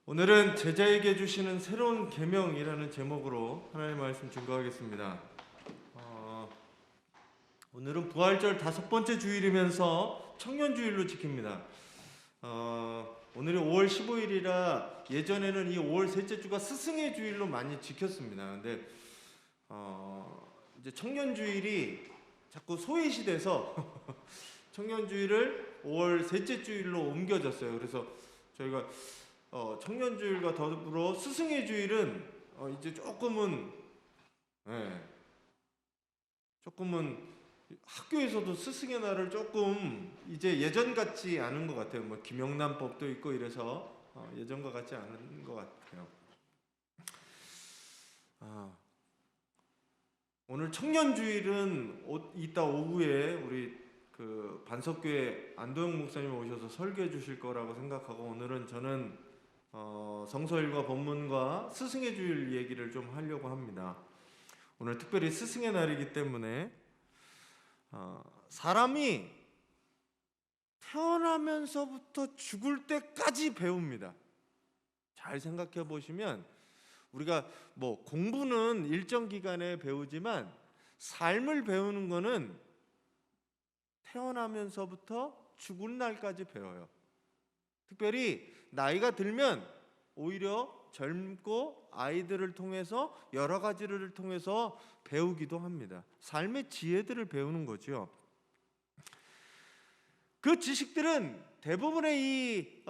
오늘은 제자에게 주시는 새로운 계명이라는 제목으로 하나님의 말씀 증거하겠습니다. 오늘은 부활절 5번째 주일이면서 청년주일로 지킵니다. 오늘이 5월 15일이라 예전에는 이 5월 셋째 주가 스승의 주일로 많이 지켰습니다. 근데 이제 청년주일이 자꾸 소외시돼서 청년주일을 5월 셋째 주일로 옮겨졌어요. 그래서 저희가 청년주일과 더불어 스승의 주일은 이제 조금은 학교에서도 스승의 날을 조금 이제 예전 같지 않은 것 같아요. 뭐 김영란법도 있고 이래서 예전과 같지 않은 것 같아요. 오늘 청년주일은 이따 오후에 우리 그 반석교회 안도영 목사님 오셔서 설교해 주실 거라고 생각하고, 오늘은 저는 성서일과 본문과 스승의 주일 얘기를 좀 하려고 합니다. 오늘 특별히 스승의 날이기 때문에 사람이 태어나면서부터 죽을 때까지 배웁니다. 잘 생각해 보시면 우리가 뭐 공부는 일정 기간에 배우지만 삶을 배우는 거는 태어나면서부터 죽을 날까지 배워요. 특별히 나이가 들면 오히려 젊고 아이들을 통해서 여러 가지를 통해서 배우기도 합니다. 삶의 지혜들을 배우는 거죠. 그 지식들은 대부분의 이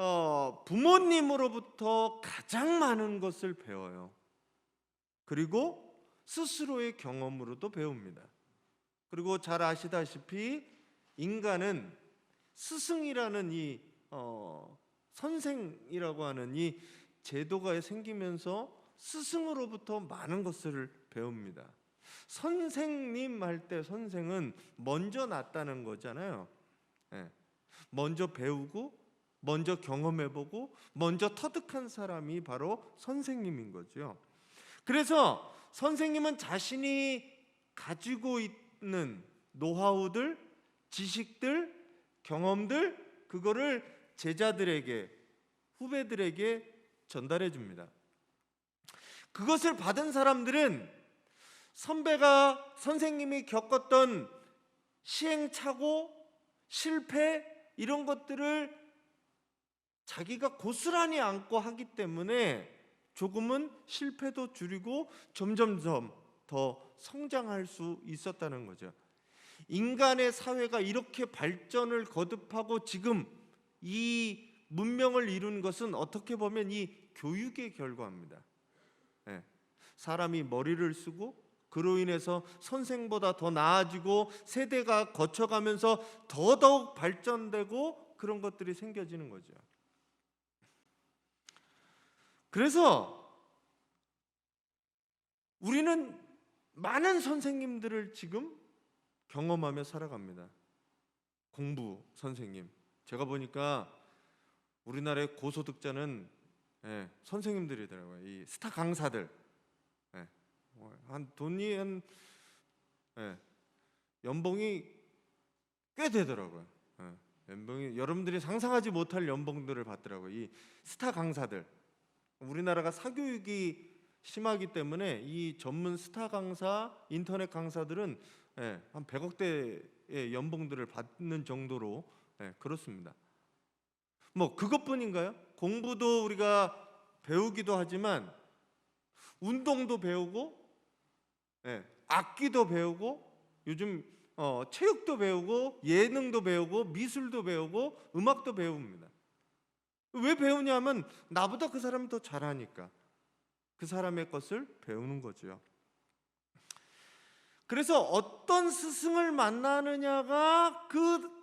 부모님으로부터 가장 많은 것을 배워요. 그리고 스스로의 경험으로도 배웁니다. 그리고 잘 아시다시피 인간은 스승이라는 이 선생이라고 하는 이 제도가 생기면서 스승으로부터 많은 것을 배웁니다. 선생님 할 때 선생은 먼저 낫다는 거잖아요. 먼저 배우고 먼저 경험해보고 먼저 터득한 사람이 바로 선생님인 거죠. 그래서 선생님은 자신이 가지고 있는 노하우들, 지식들, 경험들, 그거를 제자들에게, 후배들에게 전달해 줍니다. 그것을 받은 사람들은 선생님이 겪었던 시행착오, 실패, 이런 것들을 자기가 고스란히 안고 하기 때문에 조금은 실패도 줄이고 점점점 더 성장할 수 있었다는 거죠. 인간의 사회가 이렇게 발전을 거듭하고 지금 이 문명을 이룬 것은 어떻게 보면 이 교육의 결과입니다. 사람이 머리를 쓰고 그로 인해서 선생보다 더 나아지고 세대가 거쳐가면서 더더욱 발전되고 그런 것들이 생겨지는 거죠. 그래서 우리는 많은 선생님들을 지금 경험하며 살아갑니다. 공부 선생님, 제가 보니까 우리나라의 고소득자는 선생님들이더라고요. 이 스타 강사들, 연봉이 꽤 되더라고요. 연봉이 여러분들이 상상하지 못할 연봉들을 받더라고요. 이 스타 강사들, 우리나라가 사교육이 심하기 때문에 이 전문 스타 강사, 인터넷 강사들은 한 100억대의 연봉들을 받는 정도로 그렇습니다. 뭐 그것뿐인가요? 공부도 우리가 배우기도 하지만 운동도 배우고, 악기도 배우고, 요즘 체육도 배우고, 예능도 배우고, 미술도 배우고, 음악도 배웁니다. 왜 배우냐면 나보다 그 사람이 더 잘하니까 그 사람의 것을 배우는 거죠. 그래서 어떤 스승을 만나느냐가 그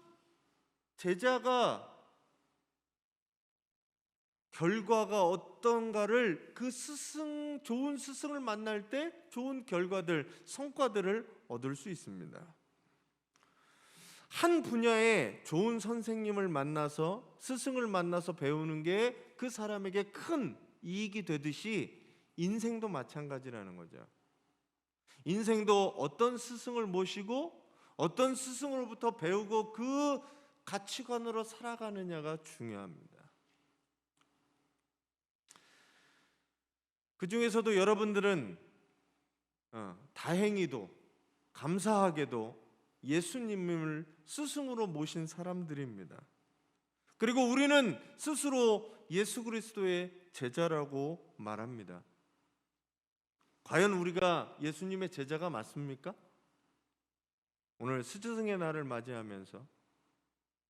제자가 결과가 어떤가를, 그 좋은 스승을 만날 때 좋은 결과들, 성과들을 얻을 수 있습니다. 한 분야에 좋은 선생님을 만나서, 스승을 만나서 배우는 게 그 사람에게 큰 이익이 되듯이 인생도 마찬가지라는 거죠. 인생도 어떤 스승을 모시고 어떤 스승으로부터 배우고 그 가치관으로 살아가느냐가 중요합니다. 그 중에서도 여러분들은 다행히도 감사하게도 예수님을 스승으로 모신 사람들입니다. 그리고 우리는 스스로 예수 그리스도의 제자라고 말합니다. 과연 우리가 예수님의 제자가 맞습니까? 오늘 스승의 날을 맞이하면서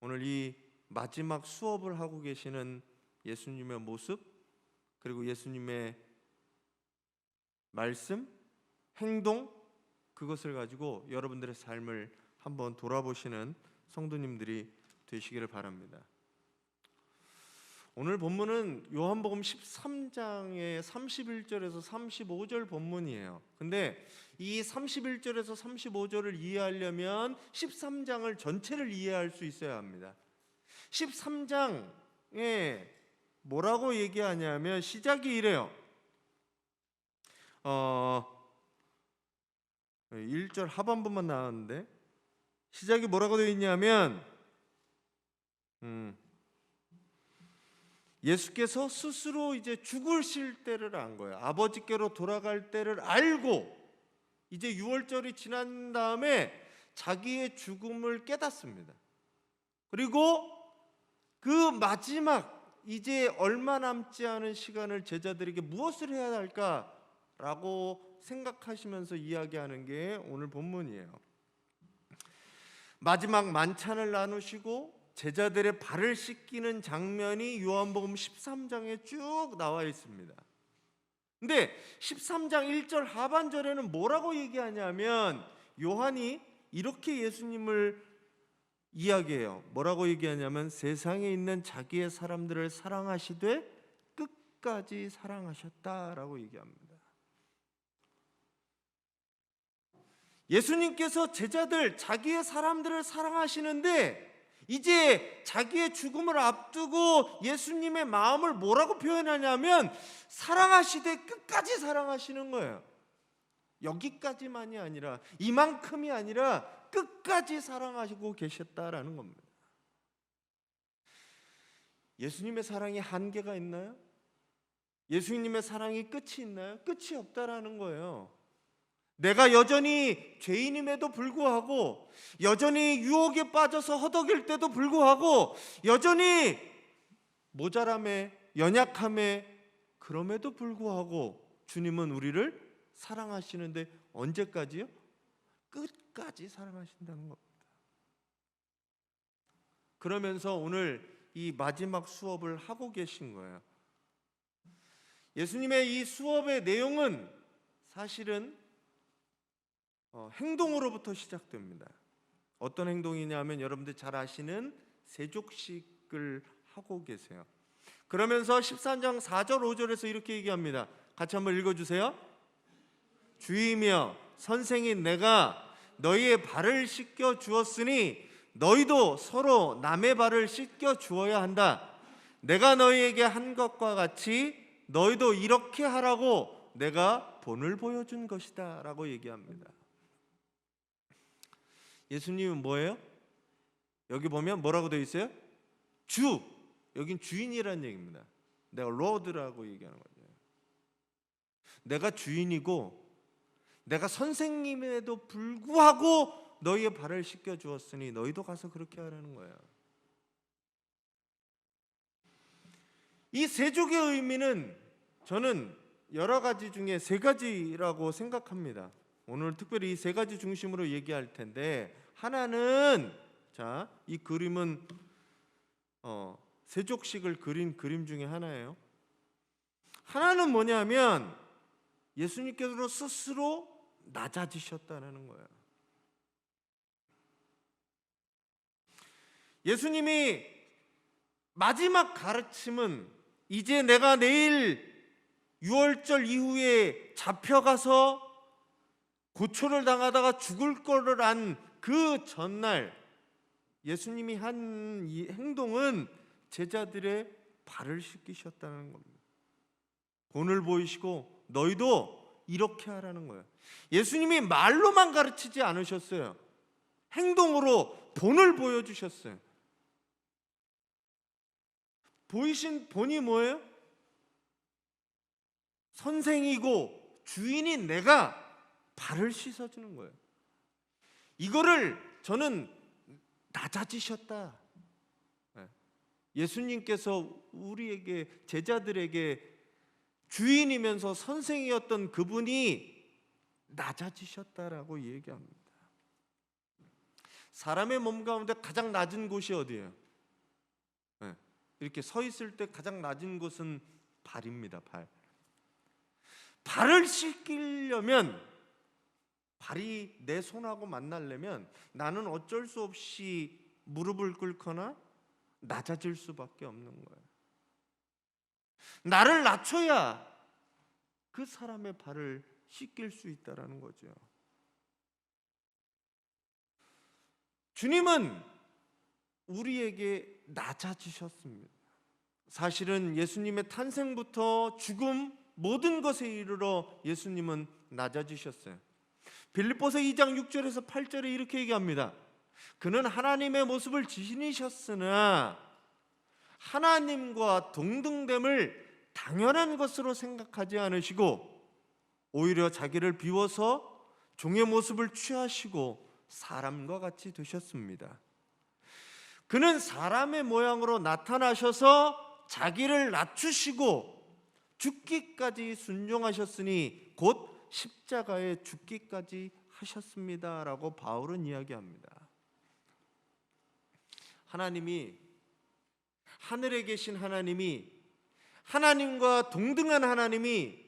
오늘 이 마지막 수업을 하고 계시는 예수님의 모습, 그리고 예수님의 말씀, 행동, 그것을 가지고 여러분들의 삶을 한번 돌아보시는 성도님들이 되시기를 바랍니다. 오늘 본문은 요한복음 13장의 31절에서 35절 본문이에요. 근데 이 31절에서 35절을 이해하려면 13장을 전체를 이해할 수 있어야 합니다. 13장에 뭐라고 얘기하냐면 시작이 이래요. 1절 하반부만 나왔는데 시작이 뭐라고 되어 있냐면 예수께서 스스로 이제 죽으실 때를 안 거예요. 아버지께로 돌아갈 때를 알고 이제 6월절이 지난 다음에 자기의 죽음을 깨닫습니다. 그리고 그 마지막 이제 얼마 남지 않은 시간을 제자들에게 무엇을 해야 할까라고 생각하시면서 이야기하는 게 오늘 본문이에요. 마지막 만찬을 나누시고 제자들의 발을 씻기는 장면이 요한복음 13장에 쭉 나와 있습니다. 근데 13장 1절 하반절에는 뭐라고 얘기하냐면 요한이 이렇게 예수님을 이야기해요. 뭐라고 얘기하냐면 세상에 있는 자기의 사람들을 사랑하시되 끝까지 사랑하셨다라고 얘기합니다. 예수님께서 제자들, 자기의 사람들을 사랑하시는데 이제 자기의 죽음을 앞두고 예수님의 마음을 뭐라고 표현하냐면 사랑하시되 끝까지 사랑하시는 거예요. 여기까지만이 아니라 이만큼이 아니라 끝까지 사랑하시고 계셨다라는 겁니다. 예수님의 사랑이 한계가 있나요? 예수님의 사랑이 끝이 있나요? 끝이 없다라는 거예요. 내가 여전히 죄인임에도 불구하고 여전히 유혹에 빠져서 허덕일 때도 불구하고 여전히 모자람에 연약함에 그럼에도 불구하고 주님은 우리를 사랑하시는데 언제까지요? 끝까지 사랑하신다는 겁니다. 그러면서 오늘 이 마지막 수업을 하고 계신 거예요. 예수님의 이 수업의 내용은 사실은 행동으로부터 시작됩니다. 어떤 행동이냐면 여러분들 잘 아시는 세족식을 하고 계세요. 그러면서 13장 4절 5절에서 이렇게 얘기합니다. 같이 한번 읽어주세요. 주이며 선생인 내가 너희의 발을 씻겨 주었으니 너희도 서로 남의 발을 씻겨 주어야 한다. 내가 너희에게 한 것과 같이 너희도 이렇게 하라고 내가 본을 보여준 것이다 라고 얘기합니다. 예수님은 뭐예요? 여기 보면 뭐라고 되어 있어요? 주. 여긴 주인이라는 얘기입니다. 내가 로드라고 얘기하는 거죠. 내가 주인이고 내가 선생님에도 불구하고 너희의 발을 씻겨 주었으니 너희도 가서 그렇게 하라는 거예요. 이 세족의 의미는 저는 여러 가지 중에 세 가지라고 생각합니다. 오늘 특별히 이 세 가지 중심으로 얘기할 텐데 하나는 자, 이 그림은 세족식을 그린 그림 중에 하나예요. 하나는 뭐냐면 예수님께서 스스로 낮아지셨다는 거예요. 예수님이 마지막 가르침은 이제 내가 내일 6월절 이후에 잡혀가서 고초를 당하다가 죽을 거를 안 그 전날 예수님이 한 이 행동은 제자들의 발을 씻기셨다는 겁니다. 본을 보이시고 너희도 이렇게 하라는 거예요. 예수님이 말로만 가르치지 않으셨어요. 행동으로 본을 보여주셨어요. 보이신 본이 뭐예요? 선생이고 주인인 내가 발을 씻어주는 거예요. 이거를 저는 낮아지셨다. 예수님께서 우리에게, 제자들에게 주인이면서 선생이었던 그분이 낮아지셨다라고 얘기합니다. 사람의 몸 가운데 가장 낮은 곳이 어디예요? 이렇게 서 있을 때 가장 낮은 곳은 발입니다. 발을 씻기려면, 발이 내 손하고 만나려면 나는 어쩔 수 없이 무릎을 꿇거나 낮아질 수밖에 없는 거예요. 나를 낮춰야 그 사람의 발을 씻길 수 있다라는 거죠. 주님은 우리에게 낮아지셨습니다. 사실은 예수님의 탄생부터 죽음, 모든 것에 이르러 예수님은 낮아지셨어요. 빌립보서 2장 6절에서 8절에 이렇게 얘기합니다. 그는 하나님의 모습을 지니셨으나 하나님과 동등됨을 당연한 것으로 생각하지 않으시고 오히려 자기를 비워서 종의 모습을 취하시고 사람과 같이 되셨습니다. 그는 사람의 모양으로 나타나셔서 자기를 낮추시고 죽기까지 순종하셨으니 곧 십자가에 죽기까지 하셨습니다라고 바울은 이야기합니다. 하나님이, 하늘에 계신 하나님이, 하나님과 동등한 하나님이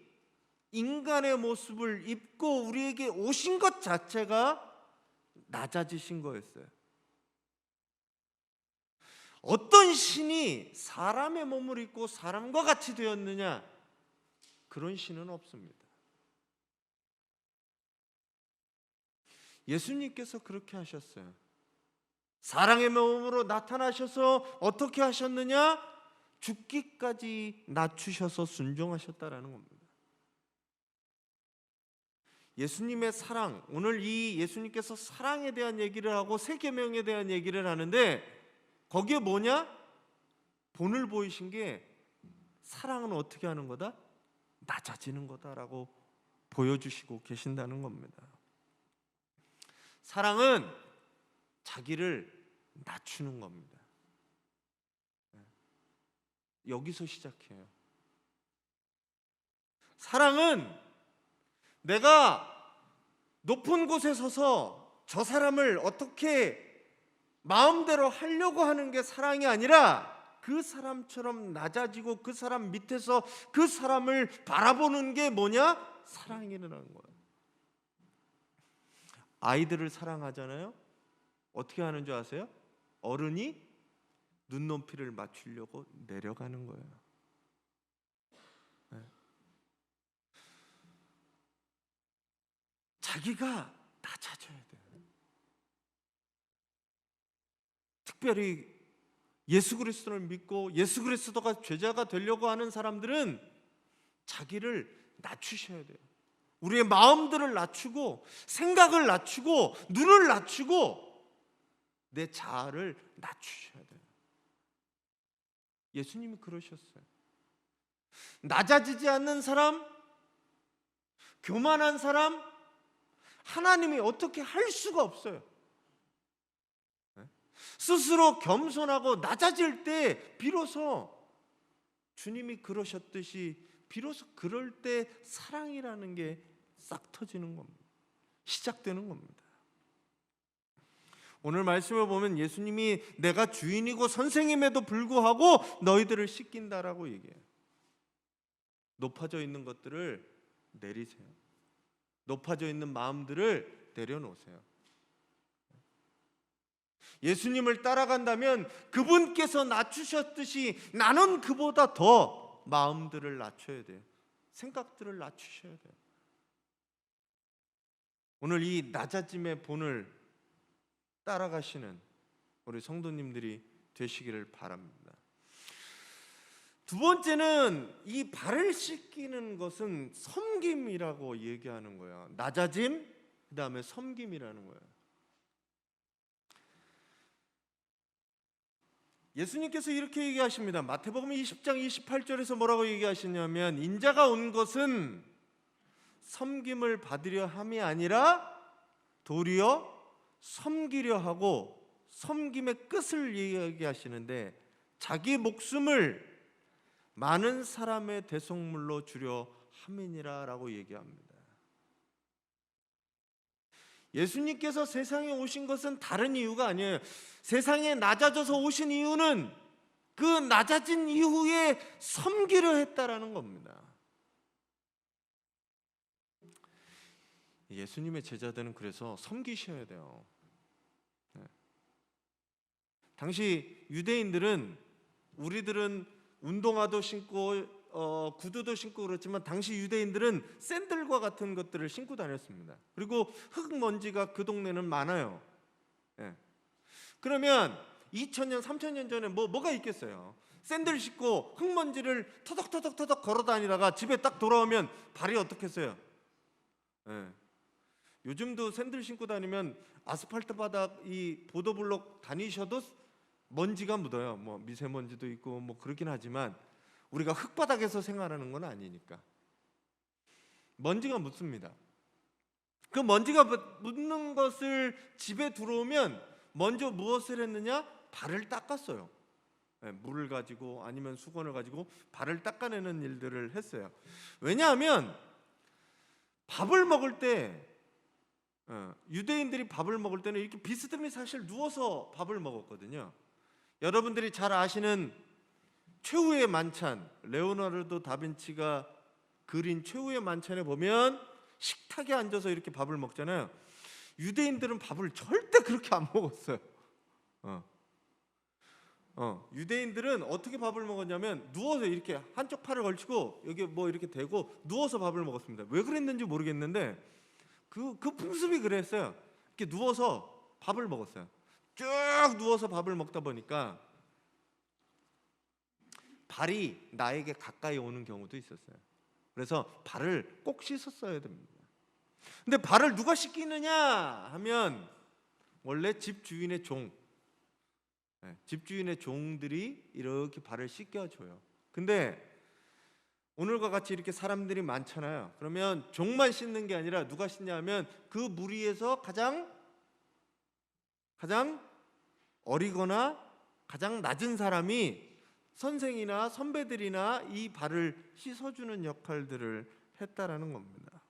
인간의 모습을 입고 우리에게 오신 것 자체가 낮아지신 거였어요. 어떤 신이 사람의 몸을 입고 사람과 같이 되었느냐? 그런 신은 없습니다. 예수님께서 그렇게 하셨어요. 사랑의 몸으로 나타나셔서 어떻게 하셨느냐? 죽기까지 낮추셔서 순종하셨다라는 겁니다. 예수님의 사랑, 오늘 이 예수님께서 사랑에 대한 얘기를 하고 새 계명에 대한 얘기를 하는데 거기에 뭐냐? 본을 보이신 게 사랑은 어떻게 하는 거다? 낮아지는 거다라고 보여주시고 계신다는 겁니다. 사랑은 자기를 낮추는 겁니다. 여기서 시작해요. 사랑은 내가 높은 곳에 서서 저 사람을 어떻게 마음대로 하려고 하는 게 사랑이 아니라 그 사람처럼 낮아지고 그 사람 밑에서 그 사람을 바라보는 게 뭐냐? 사랑이라는 거예요. 아이들을 사랑하잖아요. 어떻게 하는 줄 아세요? 어른이 눈높이를 맞추려고 내려가는 거예요. 자기가 낮아져야 돼요. 특별히 예수 그리스도를 믿고 예수 그리스도가 제자가 되려고 하는 사람들은 자기를 낮추셔야 돼요. 우리의 마음들을 낮추고 생각을 낮추고 눈을 낮추고 내 자아를 낮추셔야 돼요. 예수님이 그러셨어요. 낮아지지 않는 사람, 교만한 사람, 하나님이 어떻게 할 수가 없어요. 스스로 겸손하고 낮아질 때 비로소 주님이 그러셨듯이 비로소 그럴 때 사랑이라는 게 싹 터지는 겁니다. 시작되는 겁니다. 오늘 말씀을 보면 예수님이 내가 주인이고 선생님에도 불구하고 너희들을 씻긴다라고 얘기해요. 높아져 있는 것들을 내리세요. 높아져 있는 마음들을 내려놓으세요. 예수님을 따라간다면 그분께서 낮추셨듯이 나는 그보다 더 마음들을 낮춰야 돼요. 생각들을 낮추셔야 돼요. 오늘 이 낮아짐의 본을 따라가시는 우리 성도님들이 되시기를 바랍니다. 두 번째는 이 발을 씻기는 것은 섬김이라고 얘기하는 거예요. 낮아짐, 그 다음에 섬김이라는 거예요. 예수님께서 이렇게 얘기하십니다. 마태복음 20장 28절에서 뭐라고 얘기하시냐면 인자가 온 것은 섬김을 받으려 함이 아니라 도리어 섬기려 하고 섬김의 끝을 얘기하시는데 자기 목숨을 많은 사람의 대속물로 주려 함이니라 라고 얘기합니다. 예수님께서 세상에 오신 것은 다른 이유가 아니에요. 세상에 낮아져서 오신 이유는 그 낮아진 이후에 섬기려 했다라는 겁니다. 예수님의 제자들은 그래서 섬기셔야 돼요. 당시 유대인들은 우리들은 운동화도 신고 구두도 신고 그렇지만 당시 유대인들은 샌들과 같은 것들을 신고 다녔습니다. 그리고 흙먼지가 그 동네는 많아요. 그러면 2000년, 3000년 전에 뭐가 있겠어요? 샌들 신고 흙먼지를 터덕터덕 걸어 다니다가 집에 딱 돌아오면 발이 어떻겠어요? 요즘도 샌들 신고 다니면 아스팔트 바닥 이 보도블록 다니셔도 먼지가 묻어요. 뭐 미세먼지도 있고 뭐 그렇긴 하지만 우리가 흙바닥에서 생활하는 건 아니니까 먼지가 묻습니다. 그 먼지가 묻는 것을 집에 들어오면 먼저 무엇을 했느냐? 발을 닦았어요. 물을 가지고 아니면 수건을 가지고 발을 닦아내는 일들을 했어요. 왜냐하면 밥을 먹을 때 유대인들이 밥을 먹을 때는 이렇게 비스듬히 사실 누워서 밥을 먹었거든요. 여러분들이 잘 아시는 최후의 만찬, 레오나르도 다빈치가 그린 최후의 만찬에 보면 식탁에 앉아서 이렇게 밥을 먹잖아요. 유대인들은 밥을 절대 그렇게 안 먹었어요. 유대인들은 어떻게 밥을 먹었냐면 누워서 이렇게 한쪽 팔을 걸치고 여기 뭐 이렇게 대고 누워서 밥을 먹었습니다. 왜 그랬는지 모르겠는데 그 풍습이 그랬어요. 이렇게 누워서 밥을 먹었어요. 쭉 누워서 밥을 먹다 보니까 발이 나에게 가까이 오는 경우도 있었어요. 그래서 발을 꼭 씻었어야 됩니다. 근데 발을 누가 씻기느냐 하면 원래 집주인의 집주인의 종들이 이렇게 발을 씻겨줘요. 근데 오늘과 같이 이렇게 사람들이 많잖아요. 그러면 종만 씻는 게 아니라 누가 씻냐 하면 그 무리에서 가장 어리거나 가장 낮은 사람이 선생이나 선배들이나 이 발을 씻어주는 역할들을 했다라는 겁니다.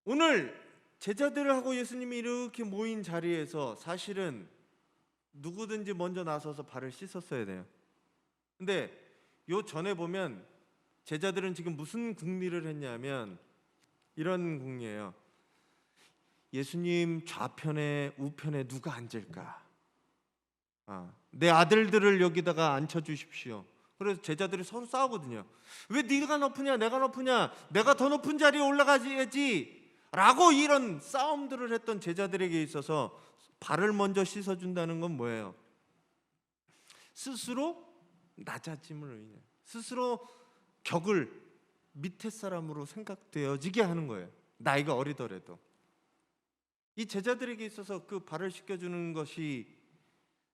오늘 제자들하고 예수님이 이렇게 모인 자리에서 사실은 누구든지 먼저 나서서 발을 씻었어야 돼요. 근데 요 전에 보면 제자들은 지금 무슨 궁리를 했냐면 이런 궁리예요. 예수님 좌편에 우편에 누가 앉을까? 내 아들들을 여기다가 앉혀주십시오. 그래서 제자들이 서로 싸우거든요. 왜 네가 높으냐 내가 높으냐, 내가 더 높은 자리에 올라가야지 라고 이런 싸움들을 했던 제자들에게 있어서 발을 먼저 씻어준다는 건 뭐예요? 스스로 낮아짐으로 인해 스스로 격을 밑에 사람으로 생각되어지게 하는 거예요. 나이가 어리더라도. 이 제자들에게 있어서 그 발을 씻겨주는 것이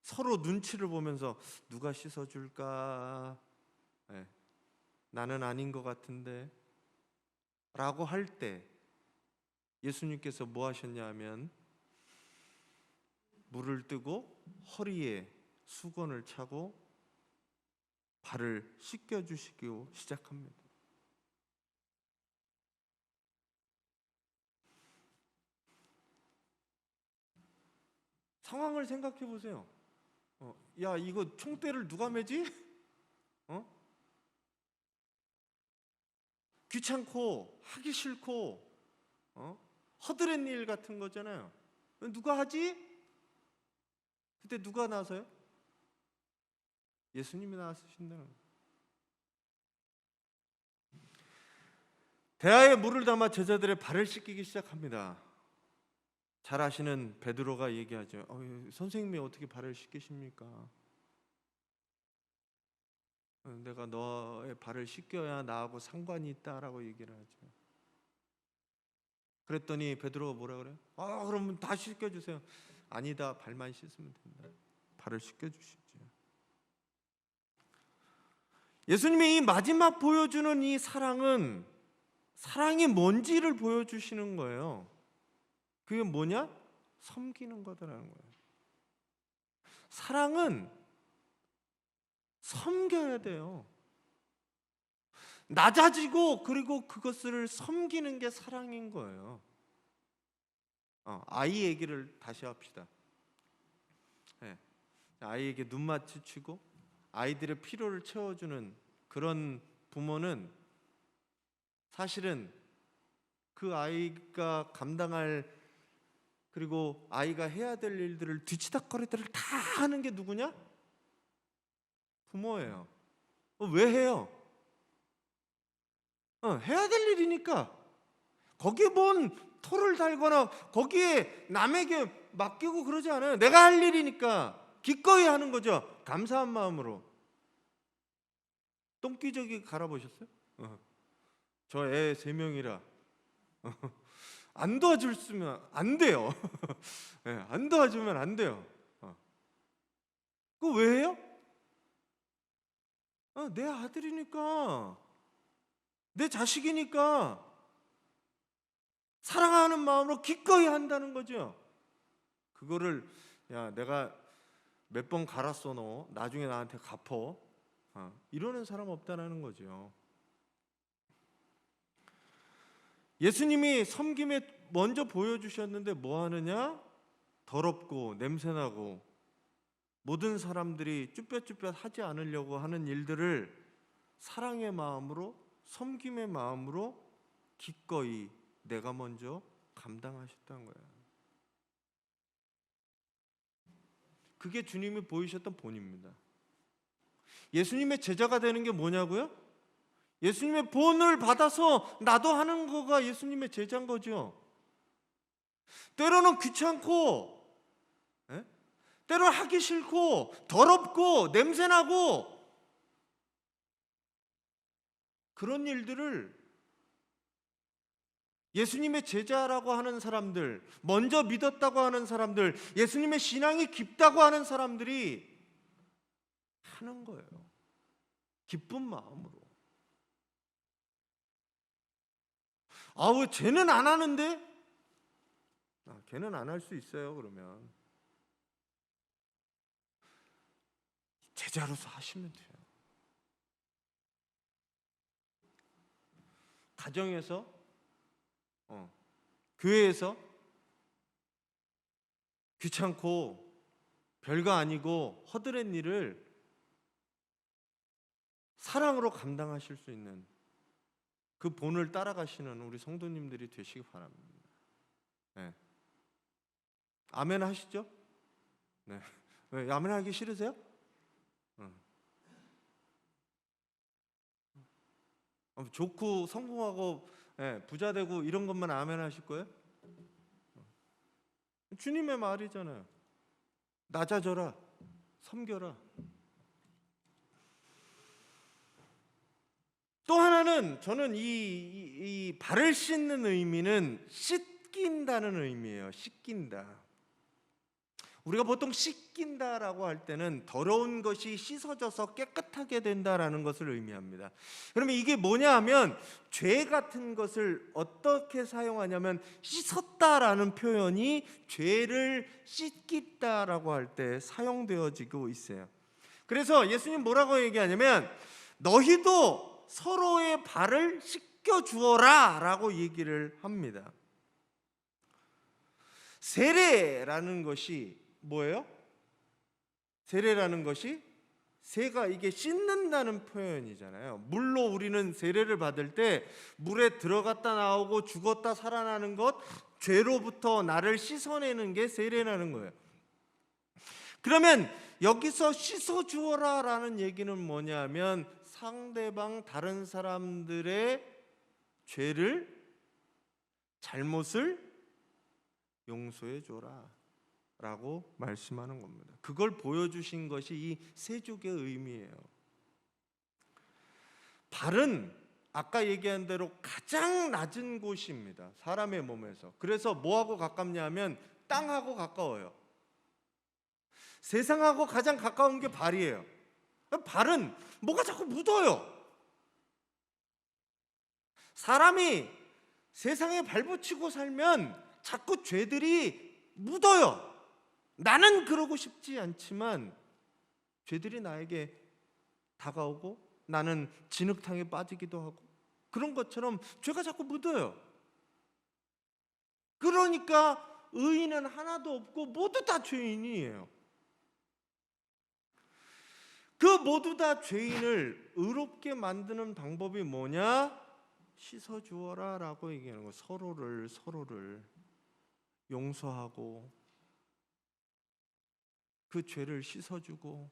서로 눈치를 보면서 누가 씻어줄까? 나는 아닌 것 같은데 라고 할 때 예수님께서 뭐 하셨냐 하면 물을 뜨고 허리에 수건을 차고 발을 씻겨주시기 시작합니다. 상황을 생각해 보세요. 야, 이거 총대를 누가 매지? 귀찮고 하기 싫고 허드렛 일 같은 거잖아요. 누가 하지? 그때 누가 나서요? 예수님이 나서신다는 거예요. 대야에 물을 담아 제자들의 발을 씻기기 시작합니다. 잘 아시는 베드로가 얘기하죠. 선생님이 어떻게 발을 씻기십니까? 내가 너의 발을 씻겨야 나하고 상관이 있다라고 얘기를 하죠. 그랬더니 베드로가 뭐라 그래요? 그러면 다 씻겨주세요. 아니다, 발만 씻으면 된다. 발을 씻겨주시죠. 예수님이 이 마지막 보여주는 이 사랑은 사랑이 뭔지를 보여주시는 거예요. 그게 뭐냐? 섬기는 거다라는 거예요. 사랑은 섬겨야 돼요. 낮아지고 그리고 그것을 섬기는 게 사랑인 거예요. 아이 얘기를 다시 합시다. 네. 아이에게 눈 마주치고 아이들의 필요를 채워주는 그런 부모는 사실은 그 아이가 감당할 그리고 아이가 해야 될 일들을 뒤치다꺼리들을 다 하는 게 누구냐? 부모예요. 왜 해요? 해야 될 일이니까. 거기에 뭔 토를 달거나 거기에 남에게 맡기고 그러지 않아요. 내가 할 일이니까 기꺼이 하는 거죠. 감사한 마음으로. 똥기저귀 갈아보셨어요? 저 애 3명이라 안 도와주면 안 돼요. 네, 안 도와주면 안 돼요. 그거 왜 해요? 내 아들이니까, 내 자식이니까 사랑하는 마음으로 기꺼이 한다는 거죠. 그거를 야 내가 몇 번 갈았어 너 나중에 나한테 갚어 이러는 사람 없다는 거죠. 예수님이 섬김에 먼저 보여주셨는데 뭐 하느냐? 더럽고 냄새나고 모든 사람들이 쭈뼛쭈뼛 하지 않으려고 하는 일들을 사랑의 마음으로 섬김의 마음으로 기꺼이 내가 먼저 감당하셨다는 거예요. 그게 주님이 보이셨던 본입니다. 예수님의 제자가 되는 게 뭐냐고요? 예수님의 본을 받아서 나도 하는 거가 예수님의 제자인 거죠. 때로는 귀찮고 때로는 하기 싫고 더럽고 냄새나고 그런 일들을 예수님의 제자라고 하는 사람들, 먼저 믿었다고 하는 사람들, 예수님의 신앙이 깊다고 하는 사람들이 하는 거예요. 기쁜 마음으로. 왜 쟤는 안 하는데? 걔는 안 할 수 있어요. 그러면 제자로서 하시면 돼요. 가정에서 교회에서 귀찮고 별거 아니고 허드렛 일을 사랑으로 감당하실 수 있는 그 본을 따라가시는 우리 성도님들이 되시기 바랍니다. 네. 아멘 하시죠? 네. 왜 아멘 하기 싫으세요? 좋고 성공하고 부자 되고 이런 것만 아멘 하실 거예요? 주님의 말이잖아요. 낮아져라, 섬겨라. 또 하나는 저는 이 발을 씻는 의미는 씻긴다는 의미예요. 씻긴다. 우리가 보통 씻긴다라고 할 때는 더러운 것이 씻어져서 깨끗하게 된다라는 것을 의미합니다. 그러면 이게 뭐냐 하면 죄 같은 것을 어떻게 사용하냐면 씻었다라는 표현이 죄를 씻기다라고 할 때 사용되어지고 있어요. 그래서 예수님 뭐라고 얘기하냐면 너희도 서로의 발을 씻겨주어라 라고 얘기를 합니다. 세례라는 것이 뭐예요? 세례라는 것이 세가 이게 씻는다는 표현이잖아요. 물로 우리는 세례를 받을 때 물에 들어갔다 나오고 죽었다 살아나는 것, 죄로부터 나를 씻어내는 게 세례라는 거예요. 그러면 여기서 씻어주어라 라는 얘기는 뭐냐면 상대방 다른 사람들의 죄를 잘못을 용서해 줘라 라고 말씀하는 겁니다. 그걸 보여주신 것이 이 세족의 의미예요. 발은 아까 얘기한 대로 가장 낮은 곳입니다. 사람의 몸에서. 그래서 뭐하고 가깝냐 하면 땅하고 가까워요. 세상하고 가장 가까운 게 발이에요. 발은 뭐가 자꾸 묻어요. 사람이 세상에 발붙이고 살면 자꾸 죄들이 묻어요. 나는 그러고 싶지 않지만 죄들이 나에게 다가오고 나는 진흙탕에 빠지기도 하고, 그런 것처럼 죄가 자꾸 묻어요. 그러니까 의인은 하나도 없고 모두 다 죄인이에요. 그 모두 다 죄인을 의롭게 만드는 방법이 뭐냐? 씻어주어라 라고 얘기하는 거예요. 서로를 용서하고 그 죄를 씻어주고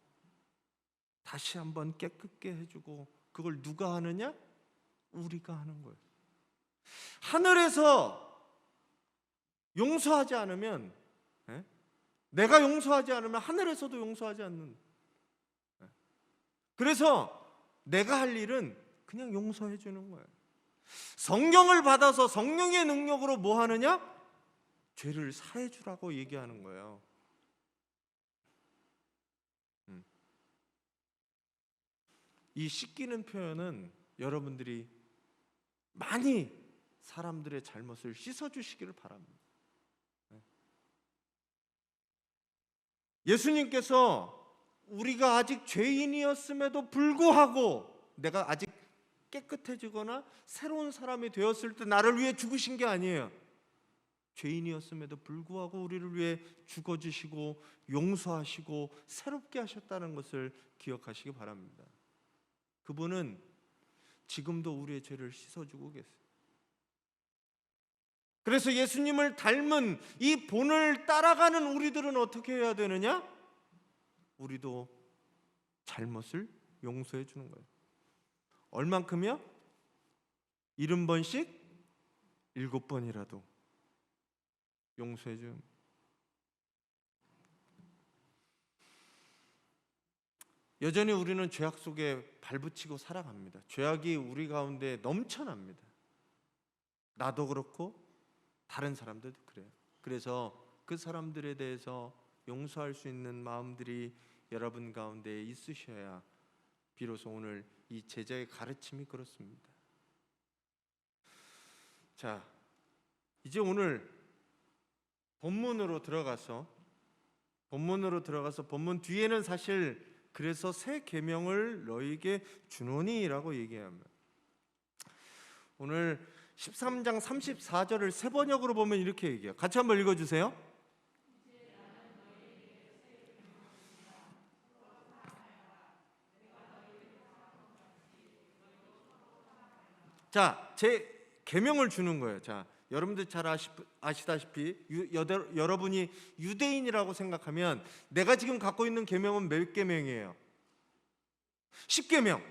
다시 한번 깨끗게 해주고, 그걸 누가 하느냐? 우리가 하는 거예요. 하늘에서 용서하지 않으면, 내가 용서하지 않으면 하늘에서도 용서하지 않는. 그래서 내가 할 일은 그냥 용서해 주는 거예요. 성경을 받아서 성령의 능력으로 뭐 하느냐? 죄를 사해 주라고 얘기하는 거예요. 이 씻기는 표현은 여러분들이 많이 사람들의 잘못을 씻어주시기를 바랍니다. 예수님께서 우리가 아직 죄인이었음에도 불구하고 내가 아직 깨끗해지거나 새로운 사람이 되었을 때 나를 위해 죽으신 게 아니에요. 죄인이었음에도 불구하고 우리를 위해 죽어주시고 용서하시고 새롭게 하셨다는 것을 기억하시기 바랍니다. 그분은 지금도 우리의 죄를 씻어주고 계세요. 그래서 예수님을 닮은 이 본을 따라가는 우리들은 어떻게 해야 되느냐? 우리도 잘못을 용서해 주는 거예요. 얼만큼이요? 70번씩 7번이라도 용서해 줍니다. 여전히 우리는 죄악 속에 발붙이고 살아갑니다. 죄악이 우리 가운데 넘쳐납니다. 나도 그렇고 다른 사람들도 그래요. 그래서 그 사람들에 대해서 용서할 수 있는 마음들이 여러분 가운데 있으셔야 비로소 오늘 이 제자의 가르침이 그렇습니다. 자, 이제 오늘 본문으로 들어가서 본문 뒤에는 사실 그래서 새 계명을 너희에게 주노니라고 얘기합니다. 오늘 13장 34절을 새 번역으로 보면 이렇게 얘기해요. 같이 한번 읽어주세요. 자, 제 계명을 주는 거예요. 자, 여러분들 잘 아시다시피 여러분이 유대인이라고 생각하면 내가 지금 갖고 있는 계명은 몇 계명이에요? 10계명,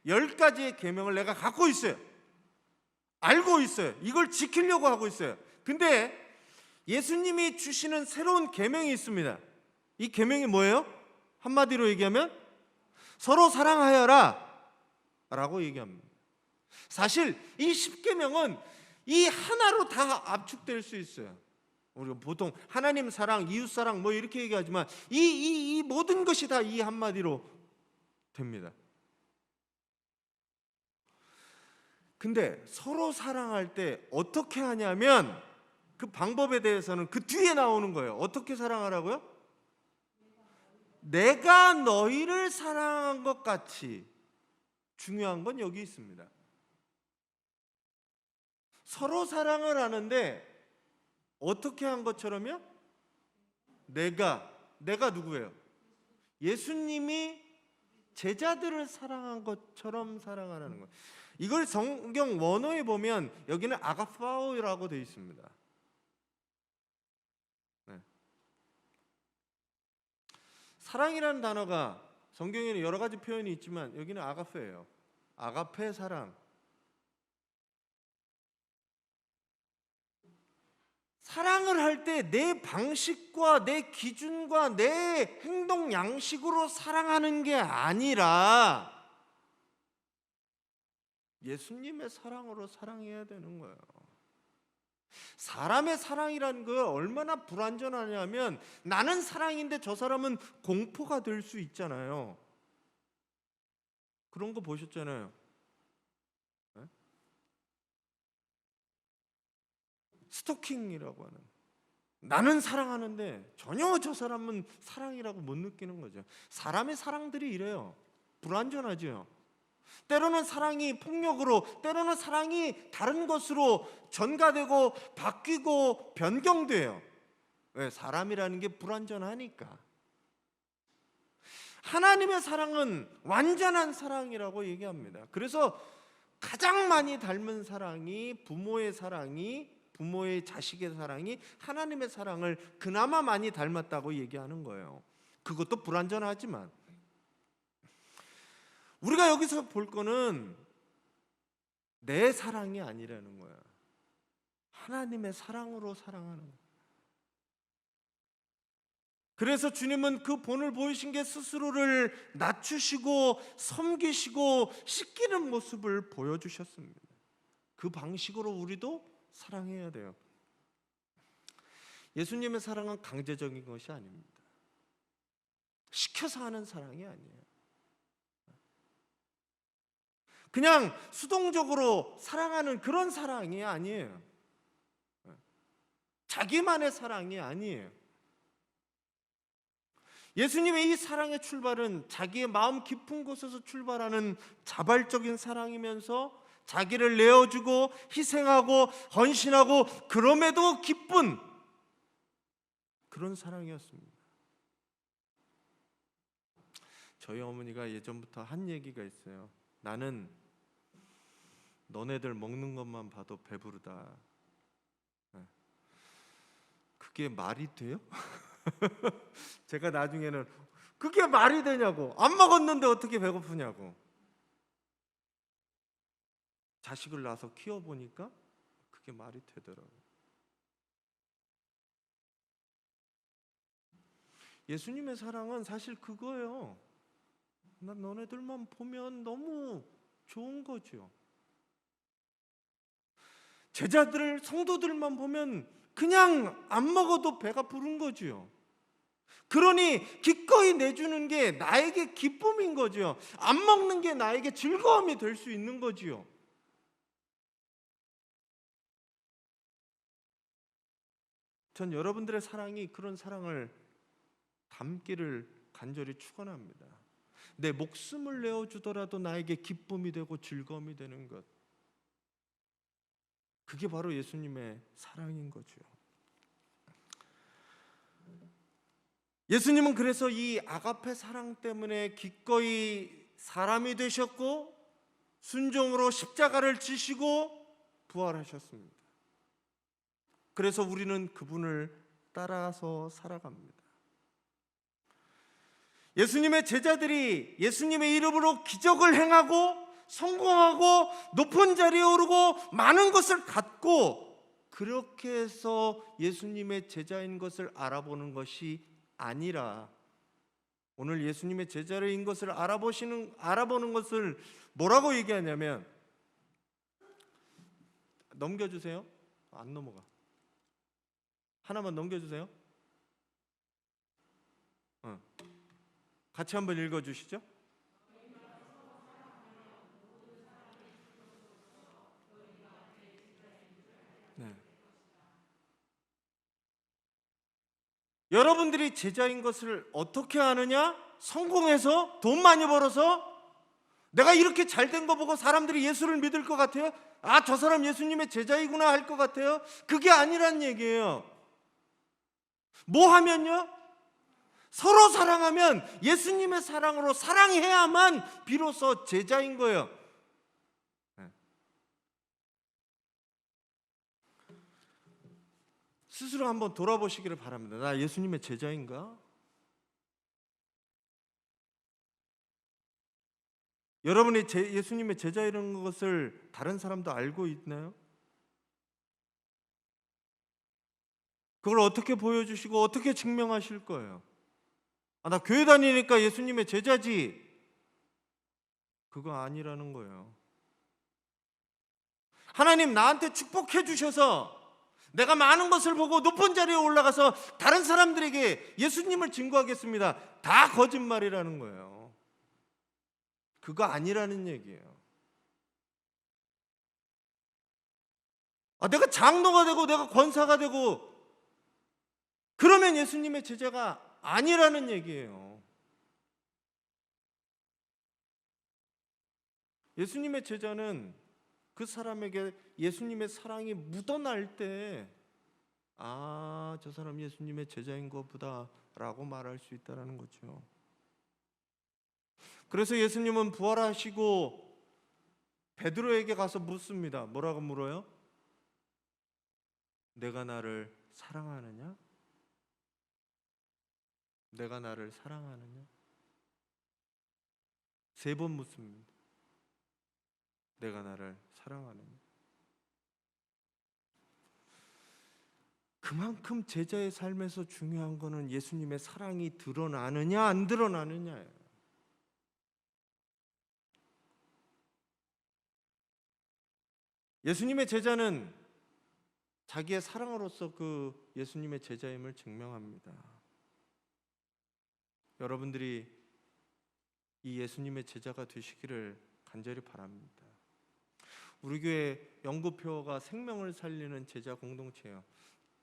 10가지의 계명을 내가 갖고 있어요. 알고 있어요. 이걸 지키려고 하고 있어요. 근데 예수님이 주시는 새로운 계명이 있습니다. 이 계명이 뭐예요? 한마디로 얘기하면 서로 사랑하여라 라고 얘기합니다. 사실 이 10계명은 이 하나로 다 압축될 수 있어요. 우리가 보통 하나님 사랑, 이웃 사랑 뭐 이렇게 얘기하지만 이 모든 것이 다 이 한마디로 됩니다. 근데 서로 사랑할 때 어떻게 하냐면 그 방법에 대해서는 그 뒤에 나오는 거예요. 어떻게 사랑하라고요? 내가 너희를 사랑한 것 같이. 중요한 건 여기 있습니다. 서로 사랑을 하는데 어떻게 한 것처럼요? 내가 누구예요? 예수님이 제자들을 사랑한 것처럼 사랑하라는 거예요. 이걸 성경 원어에 보면 여기는 아가파오라고 되어 있습니다. 네. 사랑이라는 단어가 성경에는 여러 가지 표현이 있지만 여기는 아가페예요. 아가페 사랑. 사랑을 할 때 내 방식과 내 기준과 내 행동 양식으로 사랑하는 게 아니라 예수님의 사랑으로 사랑해야 되는 거예요. 사람의 사랑이라는 거 얼마나 불완전하냐면 나는 사랑인데 저 사람은 공포가 될 수 있잖아요. 그런 거 보셨잖아요. 네? 스토킹이라고 하는. 나는 사랑하는데 전혀 저 사람은 사랑이라고 못 느끼는 거죠. 사람의 사랑들이 이래요. 불완전하죠. 때로는 사랑이 폭력으로, 때로는 사랑이 다른 것으로 전가되고 바뀌고 변경돼요. 왜? 사람이라는 게 불완전하니까. 하나님의 사랑은 완전한 사랑이라고 얘기합니다. 그래서 가장 많이 닮은 사랑이 부모의 자식의 사랑이 하나님의 사랑을 그나마 많이 닮았다고 얘기하는 거예요. 그것도 불완전하지만 우리가 여기서 볼 거는 내 사랑이 아니라는 거야. 하나님의 사랑으로 사랑하는 거야. 그래서 주님은 그 본을 보이신 게 스스로를 낮추시고 섬기시고 씻기는 모습을 보여주셨습니다. 그 방식으로 우리도 사랑해야 돼요. 예수님의 사랑은 강제적인 것이 아닙니다. 시켜서 하는 사랑이 아니에요. 그냥 수동적으로 사랑하는 그런 사랑이 아니에요. 자기만의 사랑이 아니에요. 예수님의 이 사랑의 출발은 자기의 마음 깊은 곳에서 출발하는 자발적인 사랑이면서 자기를 내어주고 희생하고 헌신하고 그럼에도 기쁜 그런 사랑이었습니다. 저희 어머니가 예전부터 한 얘기가 있어요. 나는 너네들 먹는 것만 봐도 배부르다. 그게 말이 돼요? 제가 나중에는 그게 말이 되냐고. 안 먹었는데 어떻게 배고프냐고. 자식을 낳아서 키워보니까 그게 말이 되더라고요. 예수님의 사랑은 사실 그거예요. 난 너네들만 보면 너무 좋은 거죠. 제자들, 성도들만 보면 그냥 안 먹어도 배가 부른 거죠. 그러니 기꺼이 내주는 게 나에게 기쁨인 거죠. 안 먹는 게 나에게 즐거움이 될 수 있는 거지요. 전 여러분들의 사랑이 그런 사랑을 담기를 간절히 축원합니다. 내 목숨을 내어주더라도 나에게 기쁨이 되고 즐거움이 되는 것, 그게 바로 예수님의 사랑인 거죠. 예수님은 그래서 이 아가페 사랑 때문에 기꺼이 사람이 되셨고 순종으로 십자가를 지시고 부활하셨습니다. 그래서 우리는 그분을 따라서 살아갑니다. 예수님의 제자들이 예수님의 이름으로 기적을 행하고 성공하고 높은 자리에 오르고 많은 것을 갖고 그렇게 해서 예수님의 제자인 것을 알아보는 것이 아니라 오늘 예수님의 제자인 것을 알아보는 것을 뭐라고 얘기하냐면, 넘겨주세요. 안 넘어가. 하나만 넘겨주세요. 같이 한번 읽어주시죠. 네. 여러분들이 제자인 것을 어떻게 아느냐? 성공해서 돈 많이 벌어서 내가 이렇게 잘된 거 보고 사람들이 예수를 믿을 것 같아요? 아, 저 사람 예수님의 제자이구나 할 것 같아요? 그게 아니란 얘기예요. 뭐 하면요? 서로 사랑하면 예수님의 사랑으로 사랑해야만 비로소 제자인 거예요. 스스로 한번 돌아보시기를 바랍니다. 나 예수님의 제자인가? 여러분이 예수님의 제자이라는 것을 다른 사람도 알고 있나요? 그걸 어떻게 보여주시고 어떻게 증명하실 거예요? 아, 나 교회 다니니까 예수님의 제자지. 그거 아니라는 거예요. 하나님 나한테 축복해 주셔서 내가 많은 것을 보고 높은 자리에 올라가서 다른 사람들에게 예수님을 증거하겠습니다. 다 거짓말이라는 거예요. 그거 아니라는 얘기예요. 내가 장로가 되고 내가 권사가 되고 그러면 예수님의 제자가 아니라는 얘기예요. 예수님의 제자는 그 사람에게 예수님의 사랑이 묻어날 때 저 사람 예수님의 제자인가 보다라고 말할 수 있다는 거죠. 그래서 예수님은 부활하시고 베드로에게 가서 묻습니다. 뭐라고 물어요? 내가 나를 사랑하느냐? 내가 나를 사랑하느냐? 3번 묻습니다. 내가 나를 사랑하느냐? 그만큼 제자의 삶에서 중요한 거는 예수님의 사랑이 드러나느냐 안 드러나느냐예요. 예수님의 제자는 자기의 사랑으로서 그 예수님의 제자임을 증명합니다. 여러분들이 이 예수님의 제자가 되시기를 간절히 바랍니다. 우리 교회 영구표가 생명을 살리는 제자 공동체예요.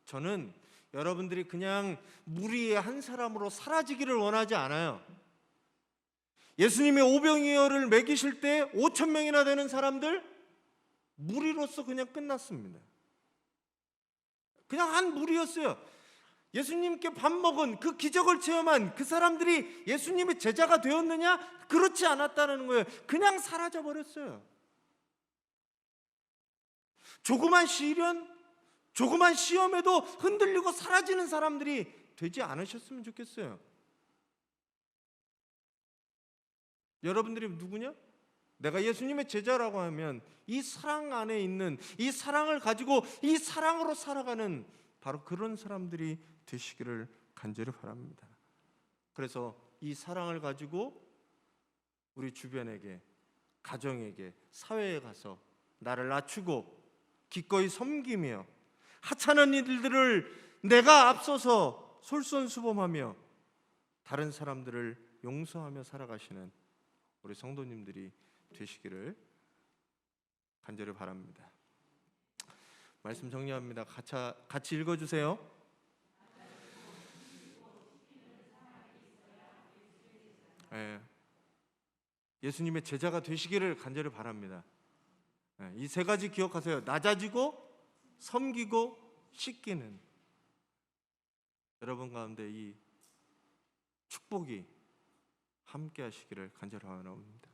저는 여러분들이 그냥 무리의 한 사람으로 사라지기를 원하지 않아요. 예수님이 오병이어를 먹이실 때 5천 명이나 되는 사람들 무리로서 그냥 끝났습니다. 그냥 한 무리였어요. 예수님께 밥 먹은 그 기적을 체험한 그 사람들이 예수님의 제자가 되었느냐? 그렇지 않았다는 거예요. 그냥 사라져 버렸어요. 조그만 시련, 조그만 시험에도 흔들리고 사라지는 사람들이 되지 않으셨으면 좋겠어요. 여러분들이 누구냐? 내가 예수님의 제자라고 하면 이 사랑 안에 있는 이 사랑을 가지고 이 사랑으로 살아가는 바로 그런 사람들이 되시기를 간절히 바랍니다. 그래서 이 사랑을 가지고 우리 주변에게, 가정에게, 사회에 가서 나를 낮추고 기꺼이 섬기며 하찮은 일들을 내가 앞서서 솔선수범하며 다른 사람들을 용서하며 살아가시는 우리 성도님들이 되시기를 간절히 바랍니다. 말씀 정리합니다. 같이 읽어주세요. 예수님의 제자가 되시기를 간절히 바랍니다. 이 3가지 기억하세요. 낮아지고 섬기고 씻기는 여러분 가운데 이 축복이 함께 하시기를 간절히 바랍니다.